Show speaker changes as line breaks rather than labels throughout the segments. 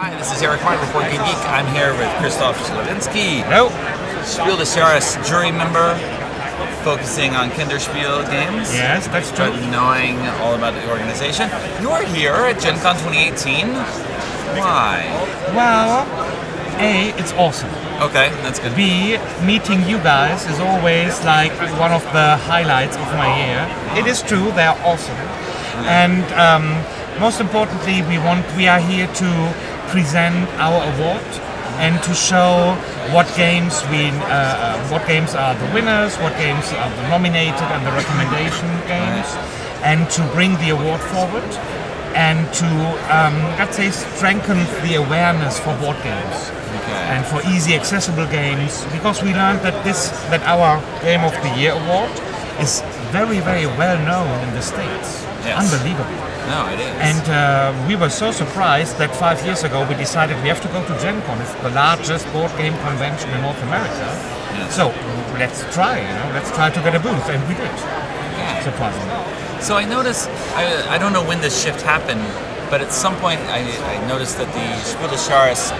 Hi, this is Eric Martin with Board Game Geek. I'm here with Christoph Schlewinski.
Hello.
Spiel des Jahres jury member, focusing on Kinderspiel games.
Yes, that's true.
But knowing all about the organization. You're here at Gen Con 2018. Why?
Well, A, it's awesome.
Okay, that's good.
B, meeting you guys is always like one of the highlights of my year. It is true, they're awesome. And most importantly, we are here to present our award and to show what games are the winners, what games are the nominated and the recommendation games, and to bring the award forward and to let's say strengthen the awareness for board games. And for easy accessible games, because we learned that our Game of the Year award is very, very well known in the States.
Yes.
Unbelievable.
No, it is.
And we were so surprised that 5 years ago we decided we have to go to Gen Con. It's the largest board game convention in North America.
Yes.
So let's try, let's try to get a booth, and we did.
Okay.
Surprisingly.
So I noticed, I don't know when this shift happened, but at some point I noticed that the Spiel des Jahres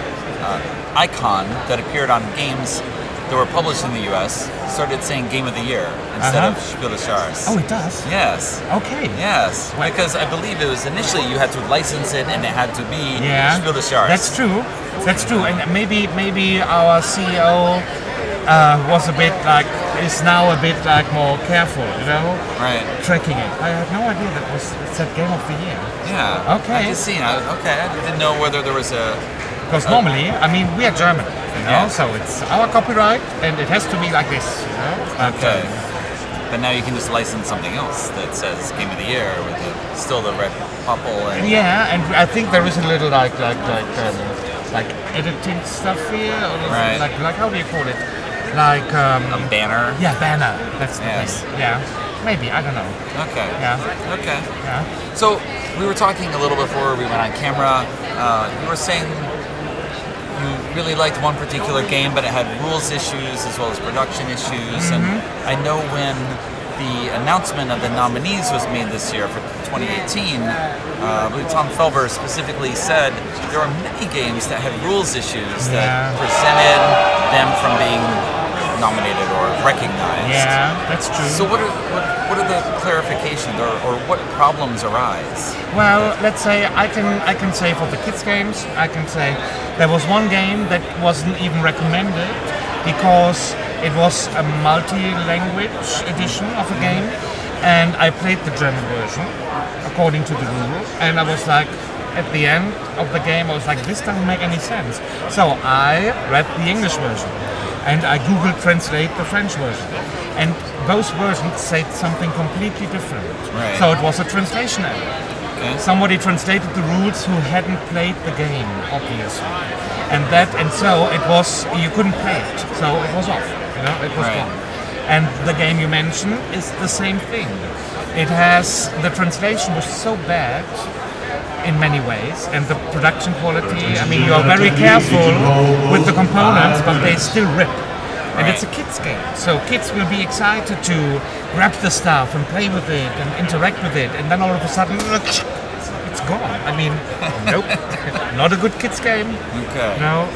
icon that appeared on games that were published in the US started saying Game of the Year instead of Spiel des Jahres.
Oh, it does?
Yes.
Okay.
Yes, because I believe it was initially you had to license it and it had to be Spiel des Jahres.
That's true. That's true. And maybe our CEO was a bit like, is now a bit like more careful,
Right.
Tracking it. I had no idea that it said Game of the Year.
Yeah.
Okay.
I can see. Okay. I didn't know whether there was a.
Because normally, I mean, we are German, so it's our copyright, and it has to be like this,
Okay. But now you can just license something else that says Game of the Year with still the red popple. And
and I think there is a little like editing stuff here, or like how do you call it? Like
a banner.
Yeah, banner. That's the thing. Yeah. Maybe, I don't know.
Okay.
Yeah.
Okay.
Yeah.
So we were talking a little before we went on camera. You were saying you really liked one particular game, but it had rules issues as well as production issues. And I know when the announcement of the nominees was made this year for 2018, I believe Tom Felber specifically said there are many games that had rules issues that prevented them from being nominated or recognized.
Yeah, that's true.
So what are the clarifications or what problems arise?
Well, let's say I can say for the kids games, I can say there was one game that wasn't even recommended because it was a multi-language edition of a game, and I played the German version according to the rule, and I was like, at the end of the game, I was like, this doesn't make any sense. So I read the English version, and I Google Translate the French version, and both versions said something completely different.
Right.
So it was a translation error.
Okay.
Somebody translated the rules who hadn't played the game, obviously, and so it was, you couldn't play it, so it was off. It was gone. And the game you mentioned is the same thing. It has, the translation was so bad in many ways, and the production quality, I mean, you are very careful with the components, but they still rip. And it's a kids game, so kids will be excited to grab the stuff and play with it and interact with it, and then all of a sudden, it's gone. I mean, nope, not a good kids game.
Okay.
No.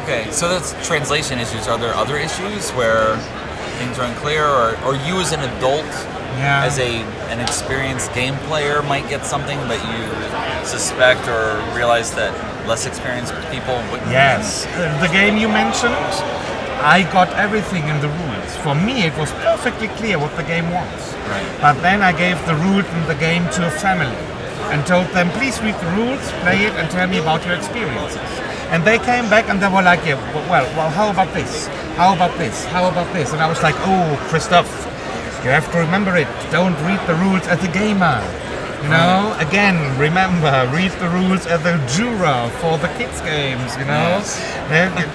Okay, so that's translation issues. Are there other issues where things are unclear, or you as an adult, as an experienced game player, might get something, but you suspect or realize that less experienced people wouldn't?
Yes, the game you mentioned, I got everything in the rules. For me, it was perfectly clear what the game was.
Right.
But then I gave the rules in the game to a family and told them, please read the rules, play it, and tell me about your experiences. And they came back and they were like, yeah, well, how about this? How about this? How about this? And I was like, oh, Christoph, you have to remember it. Don't read the rules as a gamer. Again, remember, read the rules as a juror for the kids games,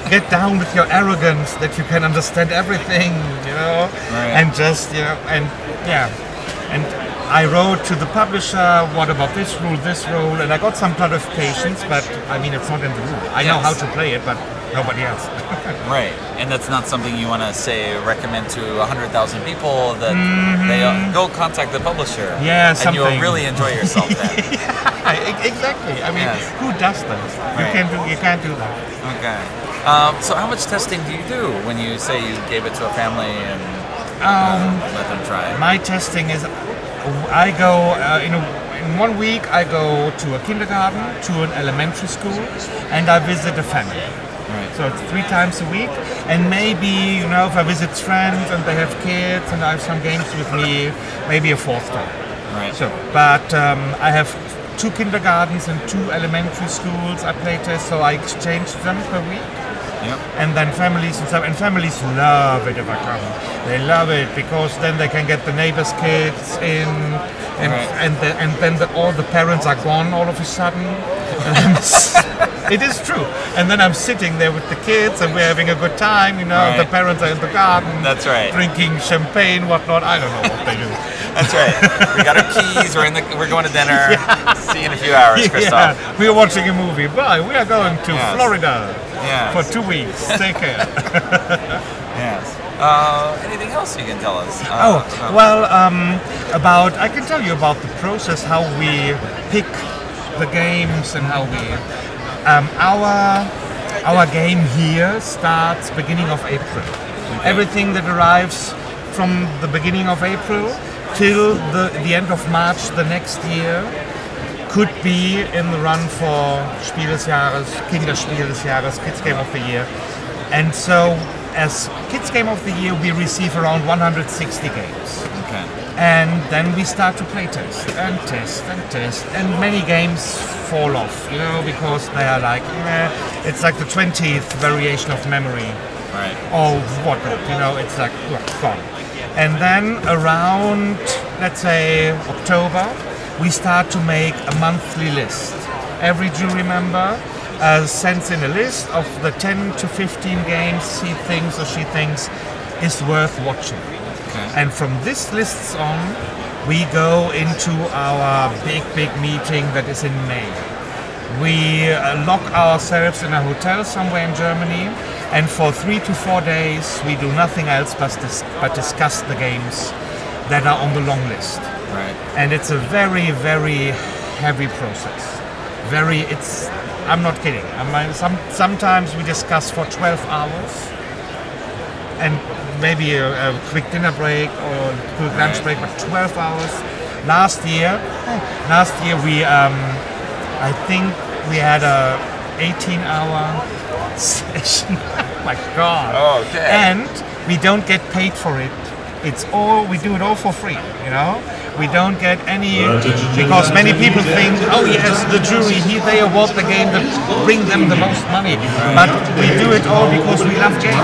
Get down with your arrogance that you can understand everything, and just, and I wrote to the publisher, what about this rule, and I got some clarifications, but I mean, it's not in the rule. I know how to play it, but nobody else.
Right, and that's not something you want to say, recommend to 100,000 people that they go contact the publisher.
Yeah,
and you'll really enjoy yourself then.
Exactly. I mean, who does that? You can't do that.
Okay. So how much testing do you do when you say you gave it to a family and let them try it?
My testing is, I go in 1 week. I go to a kindergarten, to an elementary school, and I visit a family.
Right.
So it's 3 times a week, and maybe if I visit friends and they have kids and I have some games with me, maybe a 4th time.
Right.
So, but I have 2 kindergartens and 2 elementary schools I play test, so I exchange them per week.
Yep.
And then families and stuff, and families love it if I come. They love it because then they can get the neighbors' kids in, and then all the parents are gone all of a sudden. It is true. And then I'm sitting there with the kids and we're having a good time,
Right.
The parents are in the garden.
That's right.
Drinking champagne, whatnot. I don't know what they do.
That's right. We got our keys. We're going to dinner. See you in a few hours, Christoph.
Yeah, we are watching a movie. Bye. We are going to Florida for 2 weeks. Take care.
Yes. Anything else you can tell us?
I can tell you about the process, how we pick the games and how we. Our game here starts beginning of April.
Okay.
Everything that arrives from the beginning of April till the end of March the next year could be in the run for Spiel des Jahres, Kinderspiel des Jahres, Kids Game of the Year. And so as Kids Game of the Year we receive around 160 games.
Okay.
And then we start to play test, and many games fall off, because they are like, it's like the 20th variation of memory,
Right.
or whatnot, it's like, gone. And then around, let's say, October, we start to make a monthly list. Every jury member sends in a list of the 10 to 15 games he thinks or she thinks is worth watching.
Okay.
And from this lists on, we go into our big meeting that is in May. We lock ourselves in a hotel somewhere in Germany, and for 3 to 4 days we do nothing else but discuss the games that are on the long list.
Right.
And it's a very, very heavy process. I'm not kidding. Sometimes we discuss for 12 hours, and maybe a quick dinner break or a quick lunch break, but 12 hours. Last year we, I think we had a 18-hour session. Oh my God.
Oh, okay.
And we don't get paid for it. We do it all for free, We don't get any, because many people think, oh yes, the jury, they award the game that bring them the most money. But we do it all because we love games,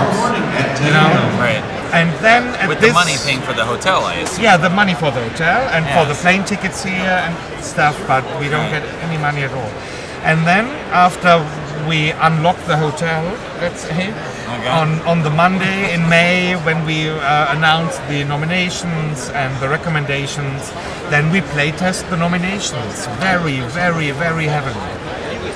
Right.
And then
With the money paying for the hotel, I assume.
Yeah, the money for the hotel and for the plane tickets here and stuff, but we don't get any money at all. And then after we unlock the hotel, let's say, on the Monday in May when we announce the nominations and the recommendations, then we play test the nominations very, very, very heavily.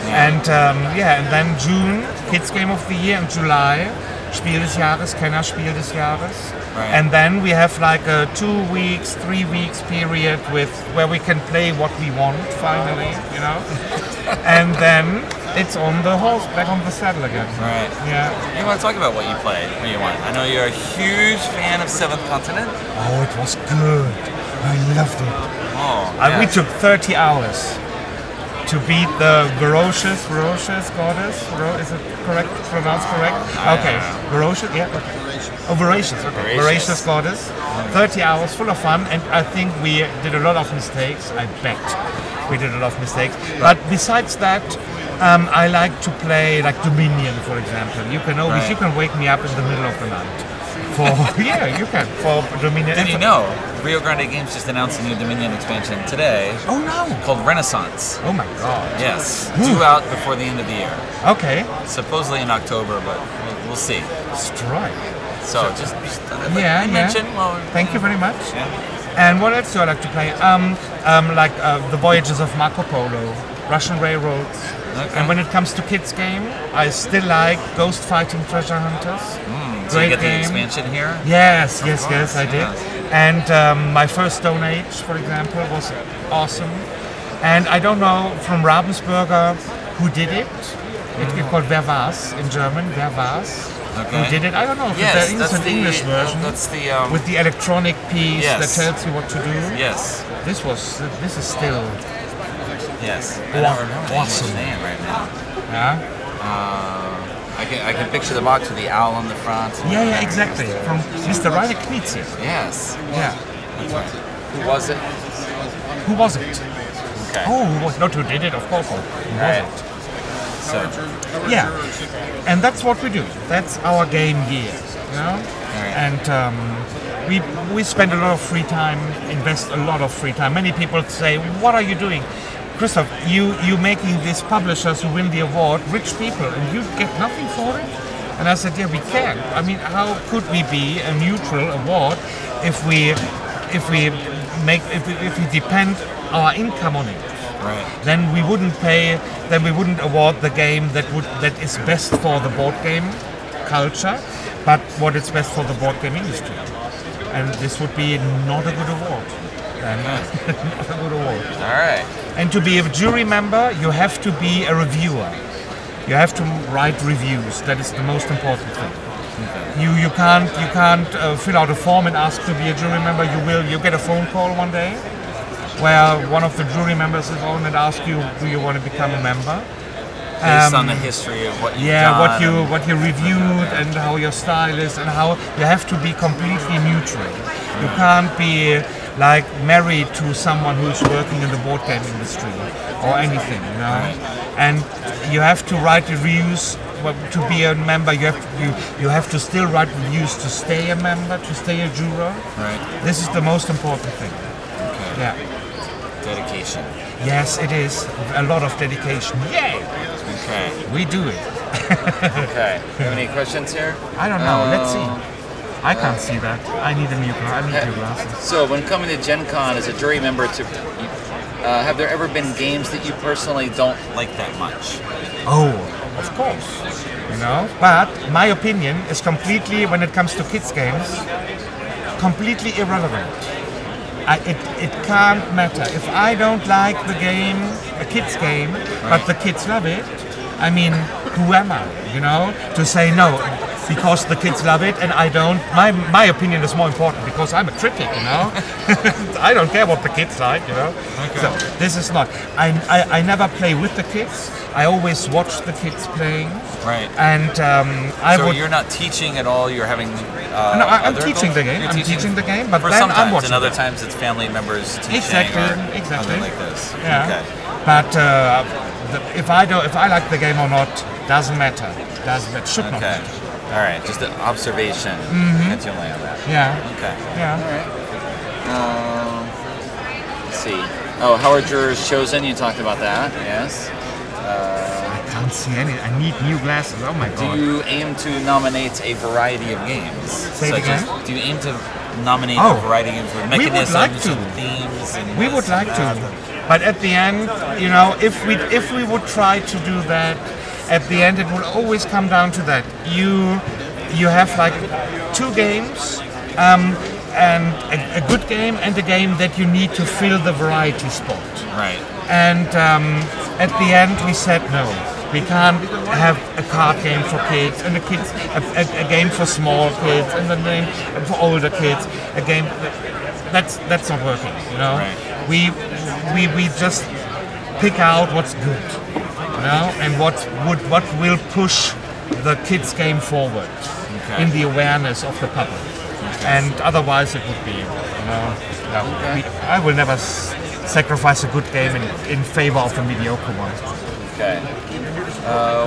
And and then June, Kids Game of the Year, and July, Spiel des Jahres, Kennerspiel des Jahres.
Right.
And then we have like a 2 weeks, 3 weeks period where we can play what we want finally, and then it's on the horse, back on the saddle again.
Right.
Yeah.
You want to talk about what you played, what you want? I know you're a huge fan of Seventh Continent.
Oh, it was good. I loved it.
Oh,
We took 30 hours to beat the ferocious goddess. Is it correct? Pronounced correct? Okay. Ferocious. Yeah. Okay. Oh, voracious. Okay. Voracious goddess. 30 hours, full of fun, and I think we did a lot of mistakes. I bet we did a lot of mistakes. But besides that, I like to play like Dominion, for example. You can wake me up in the middle of the night. You can for Dominion.
Did you know Rio Grande Games just announced a new Dominion expansion today?
Oh no!
Called Renaissance.
Oh my God!
Yes, due out before the end of the year.
Okay.
Supposedly in October, but we'll see.
Strike.
So just mention. Well,
thank you very much.
Yeah.
And what else do I like to play? The Voyages of Marco Polo, Russian Railroads.
Okay.
And when it comes to kids game, I still like Ghost Fighting Treasure Hunters.
So you
Great
get the
game.
expansion here?
Yes, I did.
Yes.
And my first Stone Age, for example, was awesome. And I don't know from Ravensburger who did it. It's called Wer war's in German. Wer war's?
Okay.
Who did it? I don't know if
Yes,
there is
that's
an
the
English version
That's the
with the electronic piece
Yes.
that tells you what to do.
yes,
This is still
yes. I don't remember the
Awesome.
English name right now.
yeah.
I can picture the box with the owl on the front.
Yeah, exactly. From Mr. Rainer Knizia.
Yes.
Yeah.
That's right. Who was it?
Who was it?
Okay.
Oh, who was not who did it? Of course not. Who was
Right.
it?
So,
Yeah, and that's what we do. That's our game year, you know.
Right.
And we spend a lot of free time, invest a lot of free time. Many people say, "What are you doing, Christoph? You making these publishers who win the award rich people, and you get nothing for it?" And I said, "Yeah, we can. I mean, how could we be a neutral award if we depend our income on it?"
right.
Then we wouldn't award the game that is best for the board game culture, but what is best for the board game industry. And this would be not a good award. Not a good award.
All right.
And to be a jury member, you have to be a reviewer. You have to write reviews. That is the most important thing. You can't fill out a form and ask to be a jury member. You get a phone call one day where one of the jury members is on and asks you, do you want to become a member?
Based on the history of what you've
Yeah,
done.
what you reviewed and how your style is and how you have to be completely neutral. You can't be like married to someone who's working in the board game industry or anything, you know. And you have to write reviews. Well, to be a member, you have to still write reviews to stay a member, to stay a juror.
Right.
This is the most important thing.
Okay.
Yeah.
Dedication.
Yes, it is a lot of dedication. Yay!
Okay.
We do it.
Okay. You have any questions here?
I don't know. Let's see. I can't see that. I need new glasses.
So, when coming to Gen Con as a jury member, have there ever been games that you personally don't like that much?
Oh, of course. You know, but my opinion is completely, when it comes to kids games, completely irrelevant. It can't matter. If I don't like the game, a kid's game, but the kids love it, I mean, who am I, you know, to say no, because the kids love it and I don't. My opinion is more important because I'm a critic, you know. I don't care what the kids like, you know.
Okay.
So this is not. I never play with the kids. I always watch the kids playing.
Right.
And
So you're not teaching at all. You're having.
No, I'm
other
teaching the
adults?
game.
You're
I'm teaching the game, but
for
then
sometimes,
I'm watching.
and other
them.
times it's family members teaching.
Exactly.
Or something like this.
Yeah.
Okay.
But if I like the game or not, doesn't matter. Should not
Okay.
matter.
All right. Just an observation. Continually on that.
Yeah.
Okay.
Yeah.
All right. Let's see. Oh, how are jurors chosen? You talked about that. Yes.
I can't see any. I need new glasses. Oh my
Do
god.
you aim to nominate a variety of games?
Say it again?
Do you aim to nominate
Oh.
a variety of games with
We would
mechanisms
like to.
and themes? And
We
this
would like
and
to,
that?
but at the end, you know, if we would try to do that, at the end it will always come down to that. You have like two games, and a good game and a game that you need to fill the variety spot.
Right.
And at the end we said no. We can't have a card game for kids and a game for small kids and a game for older kids. A game that's not working. You know,
Right.
we just pick out what's good, you know, and what will push the kids game forward in the awareness of the public. And otherwise it would be, you know, I will never sacrifice a good game in favor of a mediocre one.
Okay.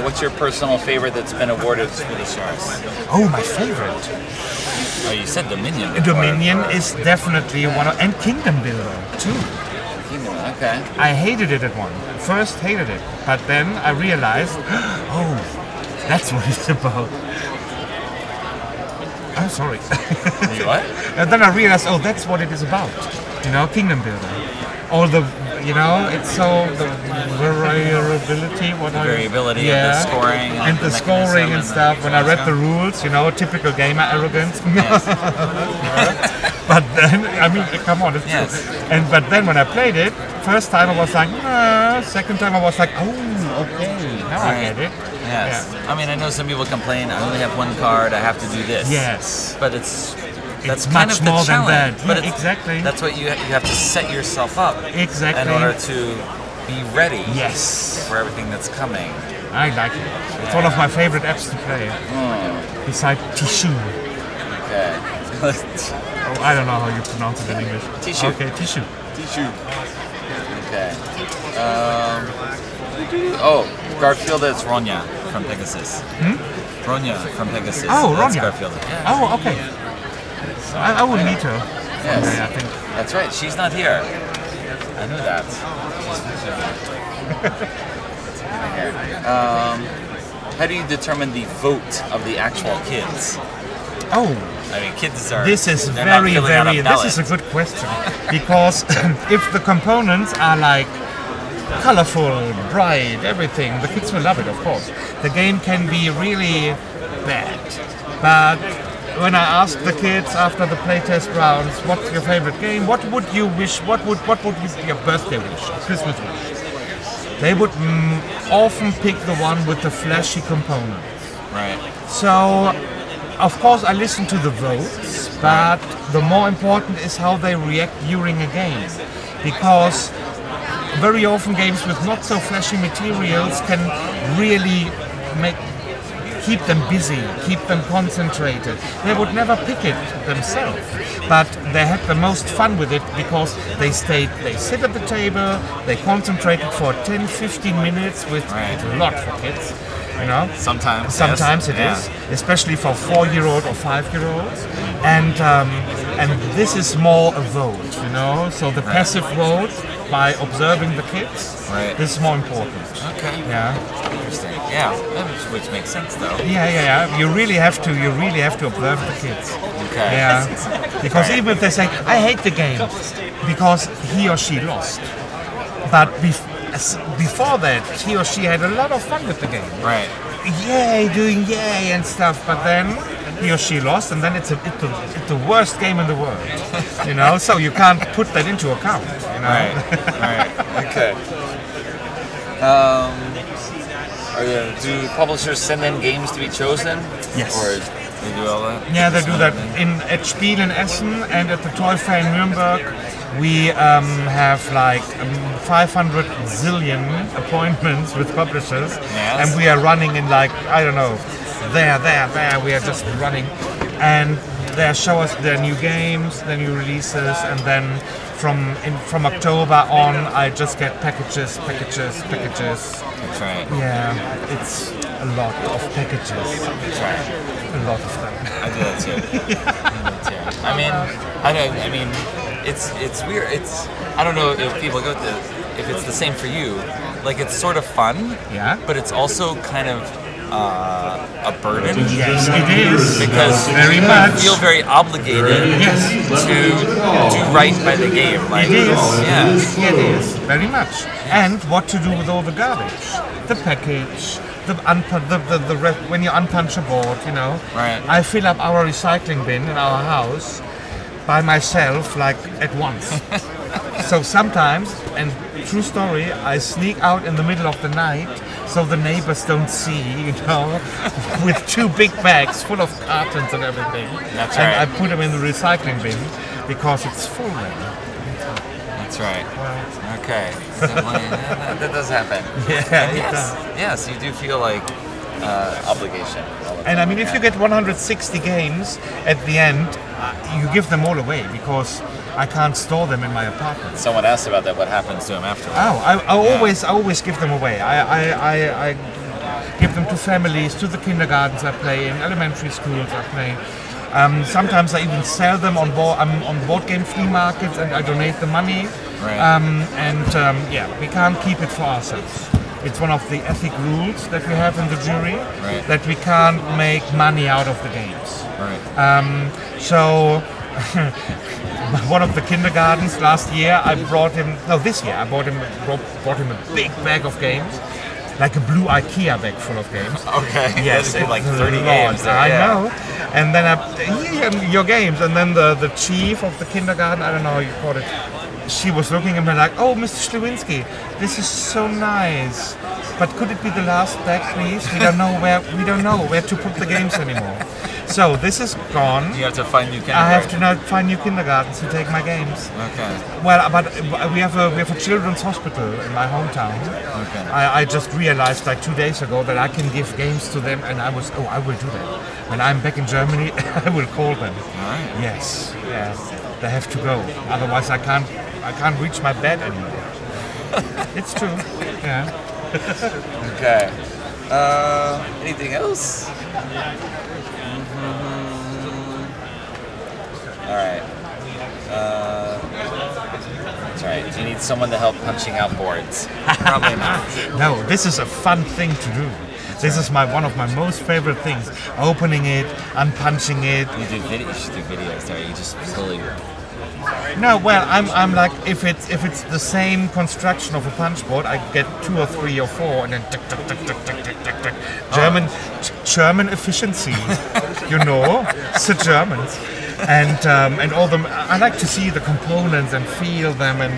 What's your personal favorite that's been awarded for the Jahres?
Oh, my favorite.
Oh, you said Dominion before.
Dominion is definitely one of, and Kingdom Builder too.
Okay.
I hated it at first hated it, but then I realized, oh, that's what it's about. I'm sorry.
You what?
And then I realized, oh, that's what it is about. You know, Kingdom Builder. All the, you know, it's so the variability,
Variability of the scoring
and the scoring and stuff. When I read the rules, you know, typical gamer arrogance.
Yes.
But then, I mean, come on, it's
Yes.
true. But then when I played it, first time I was like, nah. Second time I was like, oh, okay, now I get it.
Yes.
Yeah.
I mean, I know some people complain, I only have one card, I have to do this.
Yes.
But that's
It's
kind
much
of the
more than
challenge.
that.
But
Yeah, exactly.
That's what you have to set yourself up
Exactly.
in order to be ready
Yes.
for everything that's coming.
I like it. It's one of my favorite apps to play. Besides Tishu.
Okay.
Oh, I don't know how you pronounce it in English.
Tishu.
Okay, Tishu.
Tishu. Okay. Garfield is Ronya from Pegasus. Ronya from Pegasus.
Oh,
That's
Ronya.
Garfield. Yeah.
Oh, okay. So I will meet her.
Yes.
Okay, I think.
That's right. She's not here. I knew that. How do you determine the vote of the actual kids?
Oh,
I mean, kids are.
this is
they're not
very,
filling out a
very. This
ballot.
is a good question because if the components are like colorful, bright, everything, the kids will love it. Of course, the game can be really bad, but when I asked the kids after the playtest rounds, what's your favorite game? What would you wish? What would be your birthday wish, or Christmas wish? They would often pick the one with the flashy components.
Right.
So, of course, I listen to the votes, but the more important is how they react during a game. Because very often games with not so flashy materials can really keep them busy, keep them concentrated. They would never pick it themselves, but they had the most fun with it because they sit at the table, they concentrated for 10-15 minutes, which
Right.
is a lot for kids, you know.
Sometimes.
Sometimes
yes.
it is, especially for 4-year-old or 5-year-olds, and this is more a vote, you know. So the passive vote by observing the kids,
Right.
this is more important.
Okay.
Yeah,
Interesting. Yeah. Which makes sense though.
yeah. You really have to observe the kids.
Okay.
Yeah, because even if they say, "I hate the game," because he or she lost, but before that, he or she had a lot of fun with the game.
Right.
Yay, doing yay and stuff, but then he or she lost, and then it's the worst game in the world, you know. So you can't put that into account, you know.
Right. Right. Okay. Do publishers send in games to be chosen?
Yes.
Or they do all that?
Yeah, they do that at Spiel in Essen and at the Toy Fair in Nuremberg. We have like 500 zillion appointments with publishers,
Yes.
and we are running in like, I don't know, there. We are just running, and they show us their new games, their new releases, and then from October on, I just get packages.
That's right.
Yeah, it's a lot of packages,
That's right.
a lot of them.
I do that too. I do that too. I mean, it's weird. I don't know if people go to if it's the same for you. Like it's sort of fun.
Yeah.
But it's also kind of a burden.
Yes, it is.
Because
very
you
much.
feel very obligated
Yes.
to do right by the game. Like,
It is.
Yes.
It is. Very much. And what to do with all the garbage, the package, when you unpunch a board, you know.
Right.
I fill up our recycling bin in our house by myself, like at once. So sometimes, and true story, I sneak out in the middle of the night so the neighbors don't see, you know, with 2 big bags full of cartons and everything.
That's
and
right.
I put them in the recycling bin because it's full then.
That's right.
Well,
Okay. That does happen.
yeah, it
Yes.
does.
Yes, you do feel like obligation. all the
And I
time.
mean, if you get 160 games at the end, you give them all away because I can't store them in my apartment.
Someone asked about that. What happens to them afterwards?
Oh, I always give them away. I give them to families, to the kindergartens I play in, elementary schools I play. Sometimes I even sell them on board game flea markets, and I donate the money.
Right.
Yeah, we can't keep it for ourselves. It's one of the ethic rules that we have in the jury,
Right.
that we can't make money out of the games.
Right.
So one of the kindergartens last year, this year I bought him a big bag of games, like a blue IKEA bag full of games.
Okay.
Yes,
They like 30
Lord,
games there.
I
yeah.
know. And then here your games, and then the chief of the kindergarten, I don't know how you call it. She was looking at me like, "Oh, Mr. Schlewinski, this is so nice, but could it be the last bag, please? We don't know where to put the games anymore." So this is gone.
You have to find new kindergarten.
I have to now find new kindergartens to take my games.
Okay.
Well, but we have a children's hospital in my hometown.
Okay.
I just realized like 2 days ago that I can give games to them, and I will do that. When I'm back in Germany, I will call them.
All right.
Yes, yeah, they have to go. Otherwise, I can't reach my bed anymore. It's true. Yeah.
Okay. Anything else? All right. That's right. Do you need someone to help punching out boards? Probably not.
No, this is a fun thing to do. This is one of my most favorite things. Opening it, unpunching it.
You should do videos there. You just slowly.
No, well, I'm like, if it's the same construction of a punch board, I get 2 or 3 or 4, and then tick, tick, tick, tick, tick, tick, tick, tick. German efficiency, you know, it's the Germans, and all them. I like to see the components and feel them, and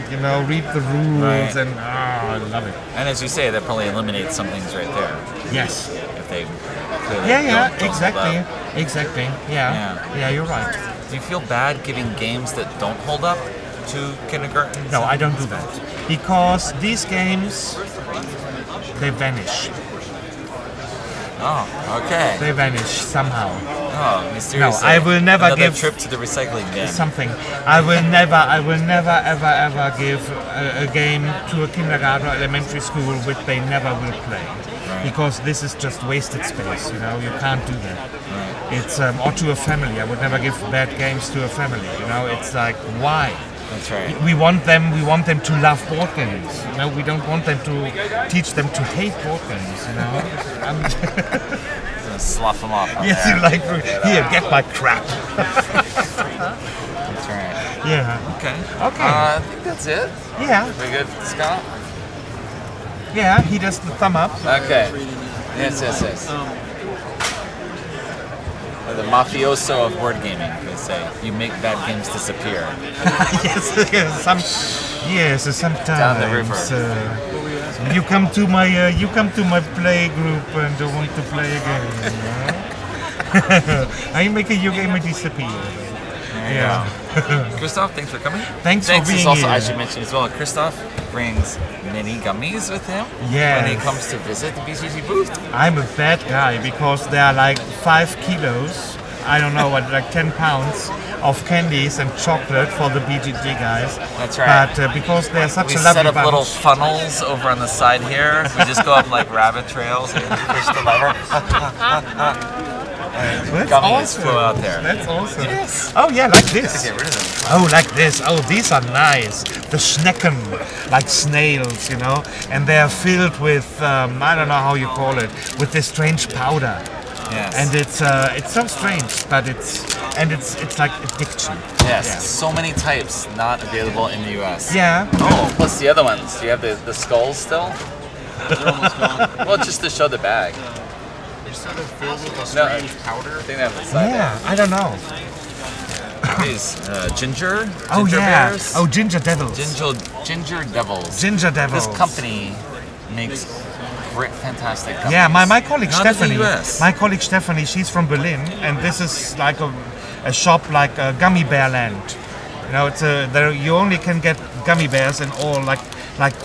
read the rules,
Right.
and I love it.
And as you say, that probably eliminates some things right there.
Yes.
If they clearly
Yeah,
don't hold
exactly,
up.
exactly. Yeah, you're right.
Do you feel bad giving games that don't hold up to kindergartens?
No, I don't do that because these games they vanish.
Oh, okay.
They vanish somehow.
Oh, mysteriously.
No, I will never
Another
give
trip to the recycling bin.
something. I will never ever give a game to a kindergarten or elementary school which they never will play.
Right.
Because this is just wasted space, you can't do that.
Right.
It's or to a family. I would never give bad games to a family, it's like, why?
That's right.
We want them to love board games. We don't want them to teach them to hate board games,
Gonna slough them off.
Yes, you like, here, get my crap.
That's right.
Yeah.
Okay.
Okay.
I think that's it.
Yeah.
We good, Scott?
Yeah, he does the thumb up.
Okay. Yes. The mafioso of board gaming, they say. You make bad games disappear.
Yes, sometimes.
Down the river.
You come to my play group and don't want to play a game. I make your game disappear. Yeah.
Christoph, thanks for coming.
Thanks for
Thanks
being
is also,
here.
I should mention as well, Christoph brings mini gummies with him
Yes.
when he comes to visit the BGG booth.
I'm a bad guy because they are like 5 kilos. I don't know what, like 10 pounds of candies and chocolate for the BGG guys.
That's right.
But because they're such
We
a lovely
set up
bunch.
little funnels over on the side here. We just go up like rabbit trails and push the lever.
That's
Gummies
awesome.
flow out there.
That's awesome.
Yes.
Oh yeah, like this.
Get rid of them.
Oh, like this. Oh, these are nice. The Schnecken, like snails, and they are filled with I don't know how you call it, with this strange powder.
Yes.
And it's so strange, but it's like addiction.
Yes.
Yeah.
So many types not available in the US.
Yeah.
Oh, plus the other ones. Do you have the skulls still? They're almost gone. Well, just to show the bag.
They're sort of filled with a
No,
strange powder.
I think they have the side
Yeah, I don't know.
These ginger
Oh yeah.
bears.
Oh, ginger devils.
Ginger devils.
Ginger devils.
This company makes great, fantastic gummies.
Yeah, my colleague
Not
Stephanie.
in the US.
My colleague Stephanie, she's from Berlin, and this is like a shop like a Gummy Bear Land. It's there you only can get gummy bears and all like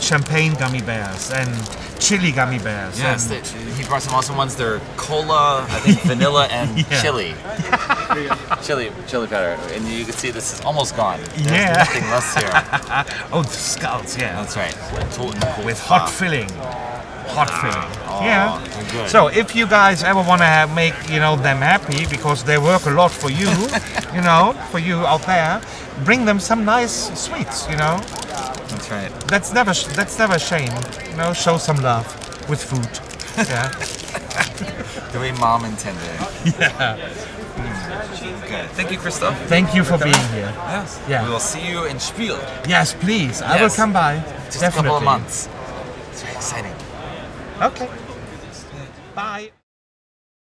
champagne gummy bears and chili gummy bears.
Yes,
and
he brought some awesome ones. They're cola, I think vanilla and
Yeah.
chili. chili powder. And you can see this is almost gone. There's
Yeah.
nothing less here.
oh, the skulls, yeah.
That's right.
With hot filling. Hot filling.
Oh,
Yeah.
good.
So if you guys ever want to make them happy because they work a lot for you, for you out there, bring them some nice sweets.
That's right.
That's never a shame. Show some love with food. Yeah.
The way mom intended.
Yeah.
Okay. Thank you, Christoph.
Thank you for being here.
Yes.
Yeah.
We will see you in Spiel.
Yes, please. I will
Yes.
come by.
Just
Definitely.
a couple of months. It's very exciting.
Okay. Bye.